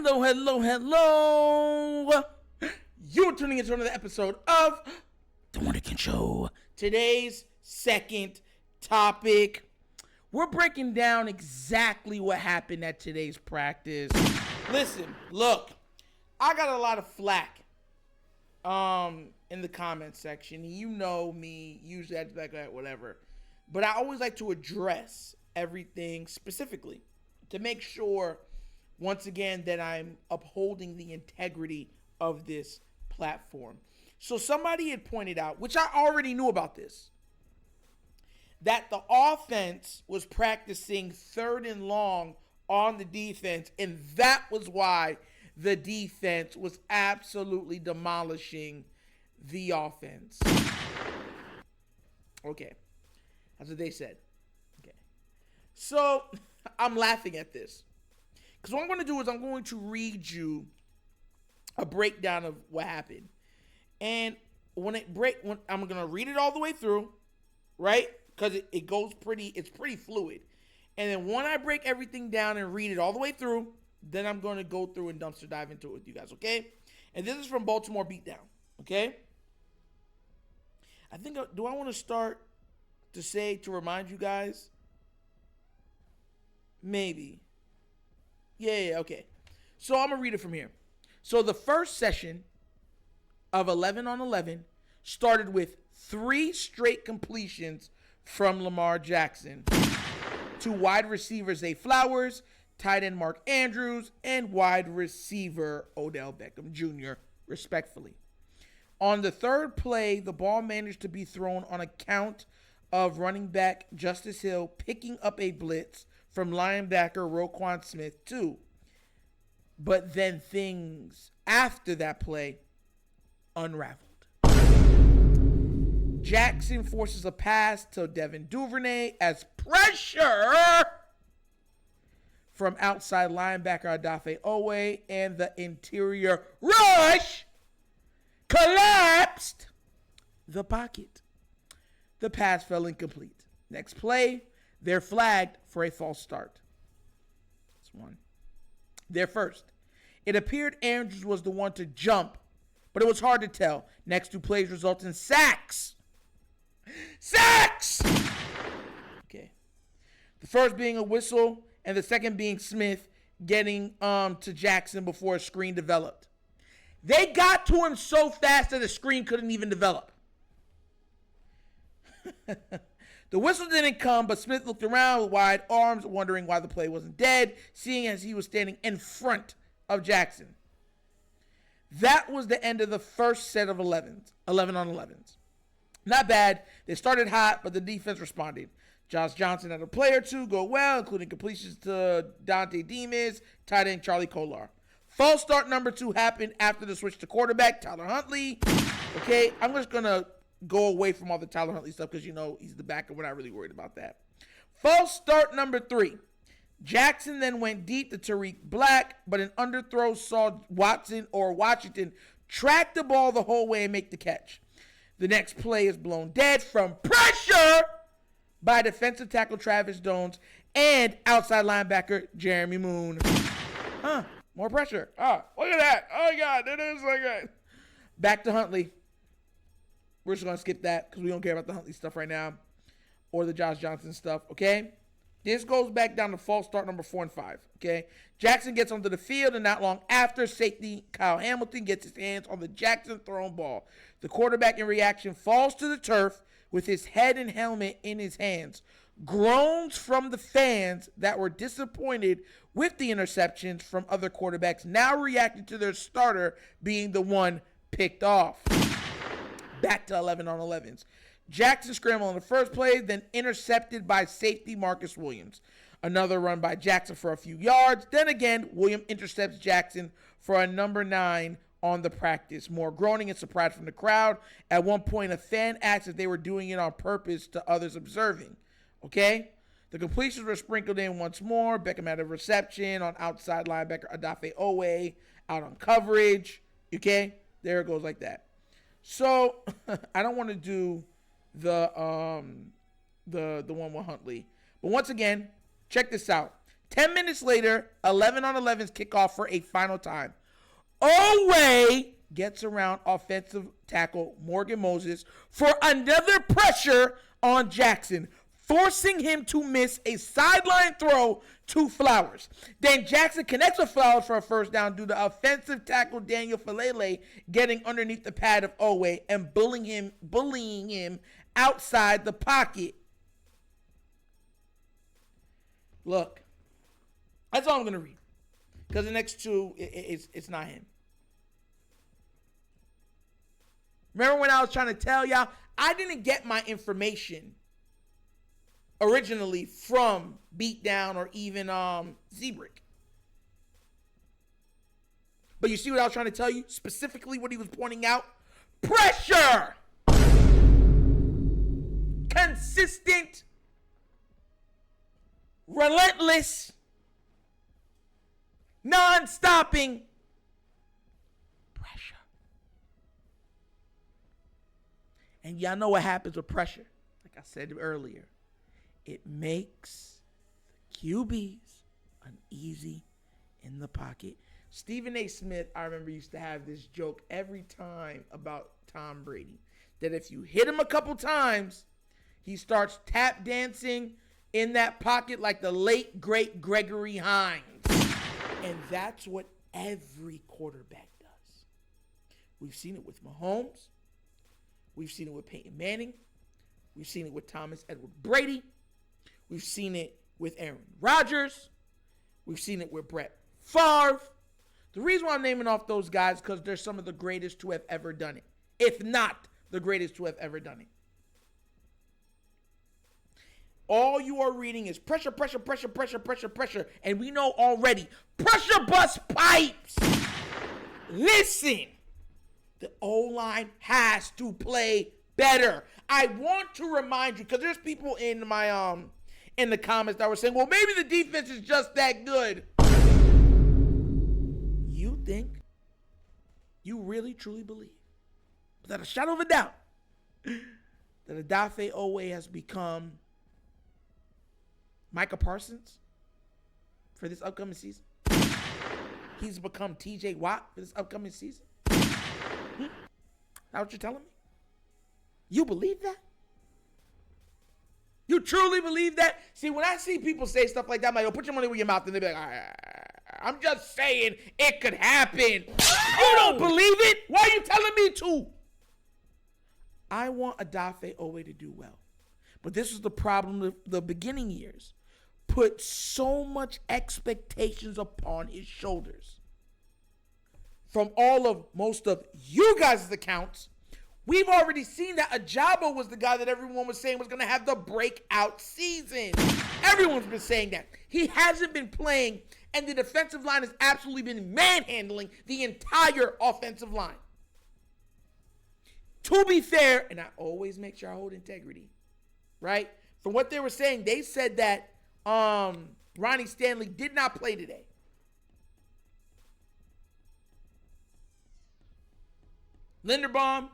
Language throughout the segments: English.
Hello, hello, hello. You're tuning into another episode of The Wunderkind Show. Today's second topic, we're breaking down exactly what happened at today's practice. Listen, look, I got a lot of flack in the comment section. You know me, usually I just like that, whatever. But I always like to address everything specifically to make sure, once again, that I'm upholding the integrity of this platform. So somebody had pointed out, which I already knew about this, that the offense was practicing third and long on the defense, and that was why the defense was absolutely demolishing the offense. Okay. That's what they said. Okay. So I'm laughing at this, because what I'm going to do is I'm going to read you a breakdown of what happened. And when I'm going to read it all the way through, right? Because it goes it's pretty fluid. And then when I break everything down and read it all the way through, then I'm going to go through and dumpster dive into it with you guys, okay? And this is from Baltimore Beatdown, okay? Do I want to start to remind you guys? Maybe. Yeah, okay. So I'm going to read it from here. So the first session of 11 on 11 started with 3 straight completions from Lamar Jackson to wide receiver Zay Flowers, tight end Mark Andrews, and wide receiver Odell Beckham Jr., respectfully. On the third play, the ball managed to be thrown on account of running back Justice Hill picking up a blitz from linebacker Roquan Smith too. But then things after that play unraveled. Jackson forces a pass to Devin Duvernay as pressure from outside linebacker Odafe Owe and the interior rush collapsed the pocket. The pass fell incomplete. Next play, they're flagged for a false start. That's one. They're first. It appeared Andrews was the one to jump, but it was hard to tell. Next 2 plays result in sacks. Sacks! Okay. The first being a whistle, and the second being Smith getting to Jackson before a screen developed. They got to him so fast that the screen couldn't even develop. The whistle didn't come, but Smith looked around with wide arms, wondering why the play wasn't dead, seeing as he was standing in front of Jackson. That was the end of the first set of 11 on 11s. Not bad. They started hot, but the defense responded. Josh Johnson had a play or two go well, including completions to Dante Demas, tight end Charlie Kolar. False start number 2 happened after the switch to quarterback, Tyler Huntley. Okay, I'm just going to go away from all the Tyler Huntley stuff because, he's the backer. We're not really worried about that. False start number 3. Jackson then went deep to Tariq Black, but an underthrow saw Washington track the ball the whole way and make the catch. The next play is blown dead from pressure by defensive tackle Travis Jones and outside linebacker Jeremy Moon. More pressure. Look at that. Oh, my God. It is like that. Back to Huntley. We're just going to skip that because we don't care about the Huntley stuff right now or the Josh Johnson stuff, okay? This goes back down to false start number 4 and 5, okay? Jackson gets onto the field, and not long after, safety Kyle Hamilton gets his hands on the Jackson thrown ball. The quarterback, in reaction, falls to the turf with his head and helmet in his hands. Groans from the fans that were disappointed with the interceptions from other quarterbacks now reacted to their starter being the one picked off. Back to 11 on 11s. Jackson scrambled on the first play, then intercepted by safety Marcus Williams. Another run by Jackson for a few yards. Then again, Williams intercepts Jackson for a number 9 on the practice. More groaning and surprise from the crowd. At one point, a fan asked if they were doing it on purpose to others observing. Okay? The completions were sprinkled in once more. Beckham had a reception on outside linebacker Odafe Owe out on coverage. Okay? There it goes like that. So, I don't want to do the one with Huntley. But once again, check this out. 10 minutes later, 11 on 11's kickoff for a final time. Oweh gets around offensive tackle Morgan Moses for another pressure on Jackson, forcing him to miss a sideline throw to Flowers. Then Jackson connects with Flowers for a first down due to offensive tackle Daniel Falele getting underneath the pad of Oweh and bullying him outside the pocket. Look, that's all I'm going to read. Because the next two, it's not him. Remember when I was trying to tell y'all, I didn't get my information originally from Beatdown or even Zebrick. But you see what I was trying to tell you? Specifically what he was pointing out? Pressure! Consistent, relentless, non-stopping pressure. And y'all know what happens with pressure. Like I said earlier, it makes the QBs uneasy in the pocket. Stephen A. Smith, I remember, used to have this joke every time about Tom Brady, that if you hit him a couple times, he starts tap dancing in that pocket like the late, great Gregory Hines. And that's what every quarterback does. We've seen it with Mahomes. We've seen it with Peyton Manning. We've seen it with Thomas Edward Brady. We've seen it with Aaron Rodgers. We've seen it with Brett Favre. The reason why I'm naming off those guys is because they're some of the greatest to have ever done it, if not the greatest to have ever done it. All you are reading is pressure, pressure, pressure, pressure, pressure, pressure. And we know already, pressure bust pipes. Listen, the O-line has to play better. I want to remind you, because there's people in my in the comments that were saying, well, maybe the defense is just that good. You think, you really, truly believe, without a shadow of a doubt, that Odafe Oweh has become Micah Parsons for this upcoming season? He's become TJ Watt for this upcoming season? That what you're telling me? You believe that? You truly believe that? See, when I see people say stuff like that, I'm like, oh, put your money where your mouth, and they be like, I'm just saying it could happen. You don't believe it? Why are you telling me to? I want Odafe Oweh to do well. But this is the problem of the beginning years. Put so much expectations upon his shoulders. From most of you guys' accounts, we've already seen that Ajabo was the guy that everyone was saying was going to have the breakout season. Everyone's been saying that. He hasn't been playing, and the defensive line has absolutely been manhandling the entire offensive line. To be fair, and I always make sure I hold integrity, right? From what they were saying, they said that Ronnie Stanley did not play today. Linderbaum,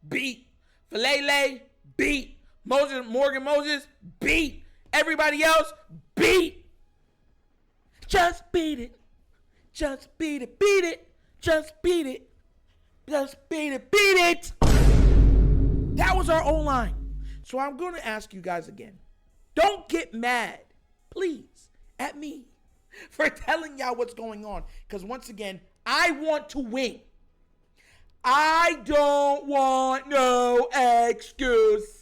beat. Falele, beat. Morgan Moses, beat. Everybody else, beat. Just beat it. Just beat it. Beat it. Just beat it. Just beat it. Beat it. That was our O-line. So I'm going to ask you guys again. Don't get mad, please, at me for telling y'all what's going on. Because once again, I want to win. I don't want no excuses.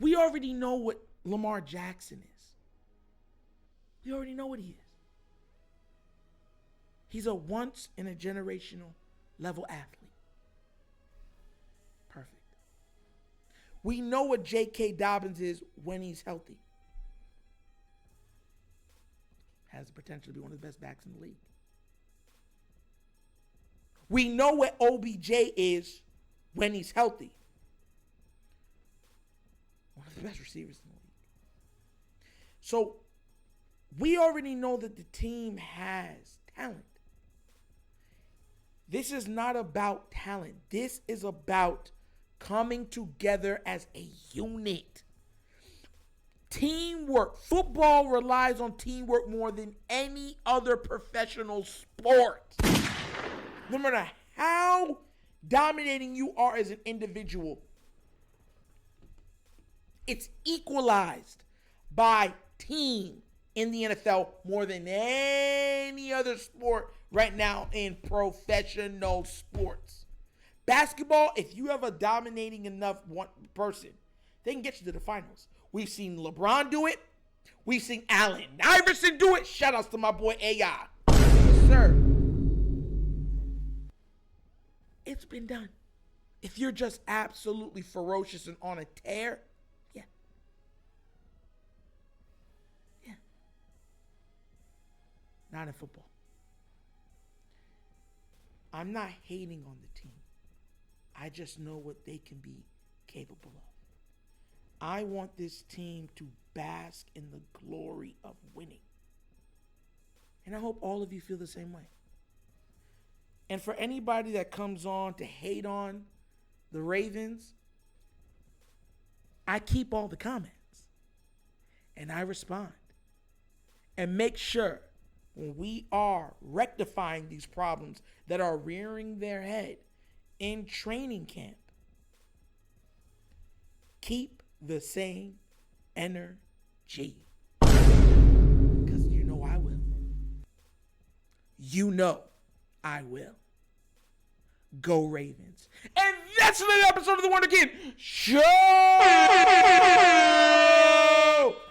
We already know what Lamar Jackson is. We already know what he is. He's a once-in-a-generational level athlete. Perfect. We know what J.K. Dobbins is when he's healthy. Has the potential to be one of the best backs in the league. We know what OBJ is when he's healthy. One of the best receivers in the league. So we already know that the team has talent. This is not about talent. This is about coming together as a unit. Teamwork. Football relies on teamwork more than any other professional sport. No matter how dominating you are as an individual, it's equalized by team in the NFL more than any other sport right now in professional sports. Basketball, if you have a dominating enough one person, they can get you to the finals. We've seen LeBron do it. We've seen Allen Iverson do it. Shout outs to my boy AI. Yes, sir. It's been done. If you're just absolutely ferocious and on a tear, yeah. Not in football. I'm not hating on the team. I just know what they can be capable of. I want this team to bask in the glory of winning. And I hope all of you feel the same way. And for anybody that comes on to hate on the Ravens, I keep all the comments. And I respond. And make sure when we are rectifying these problems that are rearing their head in training camp, keep the same energy. Because you know I will. You know I will. Go Ravens. And that's another episode of the Wonder Kid Show.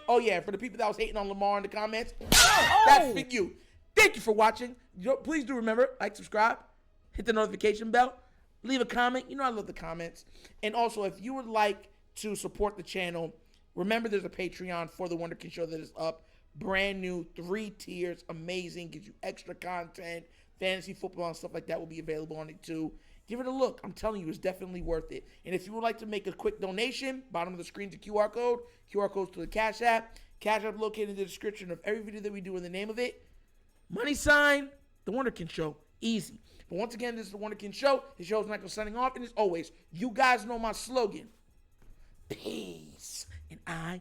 Oh yeah, for the people that was hating on Lamar in the comments, that's for you. Thank you for watching. Please do remember, like, subscribe, hit the notification bell, leave a comment. You know I love the comments. And also, if you would like to support the channel, remember there's a Patreon for the Wonder Kid Show that is up. Brand new, 3 tiers, amazing, gives you extra content, fantasy football and stuff like that will be available on it too. Give it a look. I'm telling you, it's definitely worth it. And if you would like to make a quick donation, bottom of the screen's a QR code. QR code's to the Cash App. Cash App located in the description of every video that we do in the name of it. Money sign, The Wunderkind Show. Easy. But once again, this is The Wunderkind Show. The show is Michael signing off. And as always, you guys know my slogan. Peace. And I